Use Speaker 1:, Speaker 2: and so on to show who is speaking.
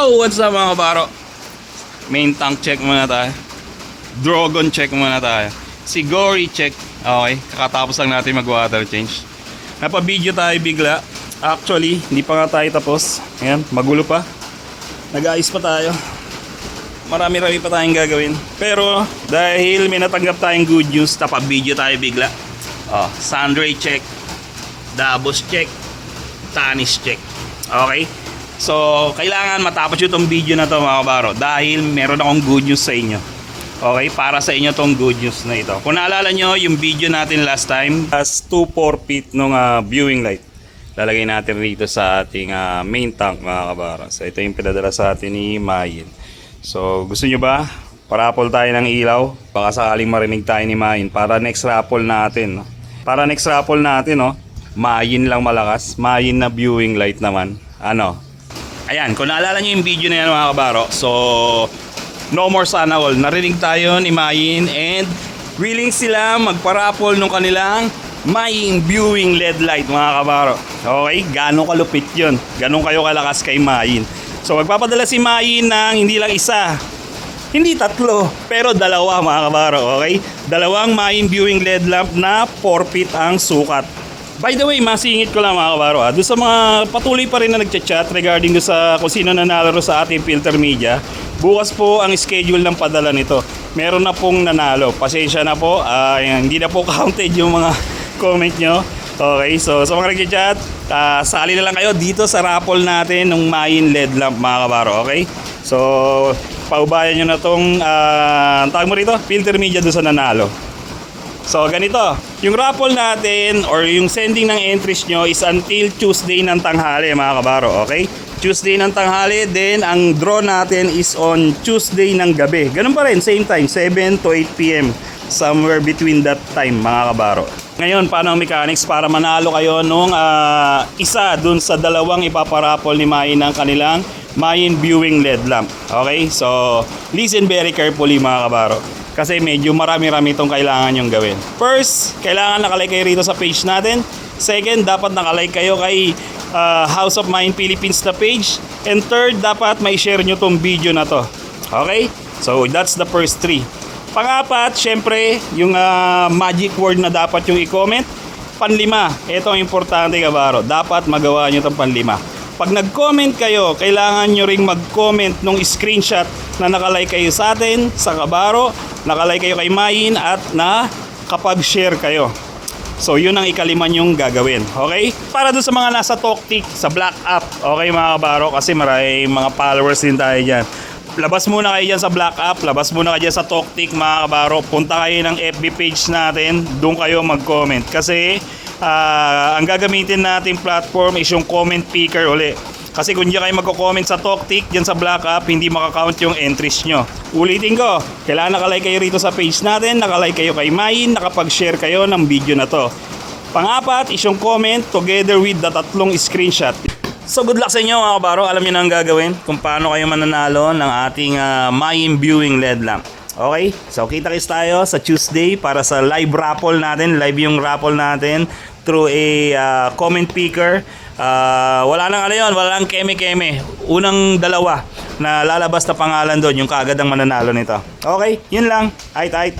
Speaker 1: Yo, what's up mga kabaro? Main tank check muna tayo. Drogon check muna tayo. Si Gory check. Okay, kakatapos lang natin mag water change. Napa-video tayo bigla. Actually, hindi pa nga tayo tapos. Ayan, magulo pa. Nag-aayos pa tayo. Marami-rami pa tayong gagawin. Pero dahil may natanggap tayong good news, napa-video tayo bigla. Sandray check, Davos check, Tanis check. Okay? So, kailangan matapos yung video na to mga kabaro dahil meron akong good news sa inyo. Okay, para sa inyo tong good news na ito. Kung naalala nyo yung video natin last time, as 2-4 feet nung viewing light, lalagay natin rito sa ating main tank mga kabaro. So, ito yung pinadala sa atin ni Mayin. So, gusto nyo ba? Parapol tayo ng ilaw. Baka sakaling marinig tayo ni Mayin para next raffle natin. No? Para next raffle natin, no? Mayin lang malakas. Mayin na viewing light naman. Ano? Ayan, kung naalala nyo yung video na yan mga kabaro, so no more sana all. Narinig tayo ni Mayin and willing sila magparapol ng kanilang Mayin viewing LED light mga kabaro. Okay, ganong kalupit yun. Ganong kayo kalakas kay Mayin. So magpapadala si Mayin ng hindi lang isa, hindi tatlo, pero dalawa mga kabaro. Okay, dalawang Mayin viewing LED lamp na 4 feet ang sukat. By the way, masingit ko lang mga kabaro doon sa mga patuloy pa rin na nagchat-chat regarding doon sa kung sino nanalo sa ating filter media. Bukas po ang schedule ng padala nito. Meron na pong nanalo. Pasensya na po, hindi na po counted yung mga comment nyo. Okay, so sa mga nagchat-chat, sali na lang kayo dito sa raffle natin ng Mayin LED lamp mga kabaro. Okay, so paubayan nyo na tong tawag mo rito, filter media doon sa nanalo. So ganito, yung raffle natin or yung sending ng entries nyo is until Tuesday ng tanghali mga kabaro, okay? Tuesday ng tanghali, then ang draw natin is on Tuesday ng gabi. Ganun pa rin, same time, 7 to 8 PM. Somewhere between that time mga kabaro. Ngayon, paano ang mechanics para manalo kayo nung isa dun sa dalawang ipaparapol ni Mayin ng kanilang Mayin viewing LED lamp. Okay, so listen very carefully mga kabaro. Kasi medyo marami-rami itong kailangan yung gawin. First, kailangan nakalike kayo rito sa page natin. Second, dapat nakalike kayo kay House of Mayin Philippines na page. And third, dapat may share nyo tong video na to. Okay? So, that's the first three. Pang-apat, syempre, yung magic word na dapat yung i-comment. Panlima, ito ang importante kabaro. Dapat magawa nyo itong panlima. Pag nag-comment kayo, kailangan nyo ring mag-comment nung screenshot na nakalike kayo sa atin, sa kabaro, nakalike kayo kay Mayin at nakapag-share kayo. So yun ang ikaliman yung gagawin. Okay? Para doon sa mga nasa Toktik, sa Black App. Okay mga kabaro, kasi maraming mga followers din tayo dyan. Labas muna kayo dyan sa Black App, labas muna kayo dyan sa Toktik mga kabaro. Punta kayo ng FB page natin, doon kayo mag-comment. Kasi ang gagamitin natin platform is yung comment picker uli. Kasi kung diyan kayo magko-comment sa Toktik, diyan sa Black App, hindi makakount yung entries nyo. Ulitin ko, kailangan nakalike kayo rito sa page natin, nakalike kayo kay Mayin, nakapag-share kayo ng video na to. Pang-apat is yung comment together with the tatlong screenshot. So good luck sa inyo mga kabaro, alam niyo na ang gagawin kung paano kayo mananalo ng ating Mayin viewing LED lamp. Okay, so kita-kits tayo sa Tuesday para sa live raffle natin. Live yung raffle natin through a comment picker. Wala nang ano yun, wala nang keme-keme. Unang dalawa na lalabas na pangalan doon, yung kaagad ang mananalo nito. Okay, yun lang. Aight.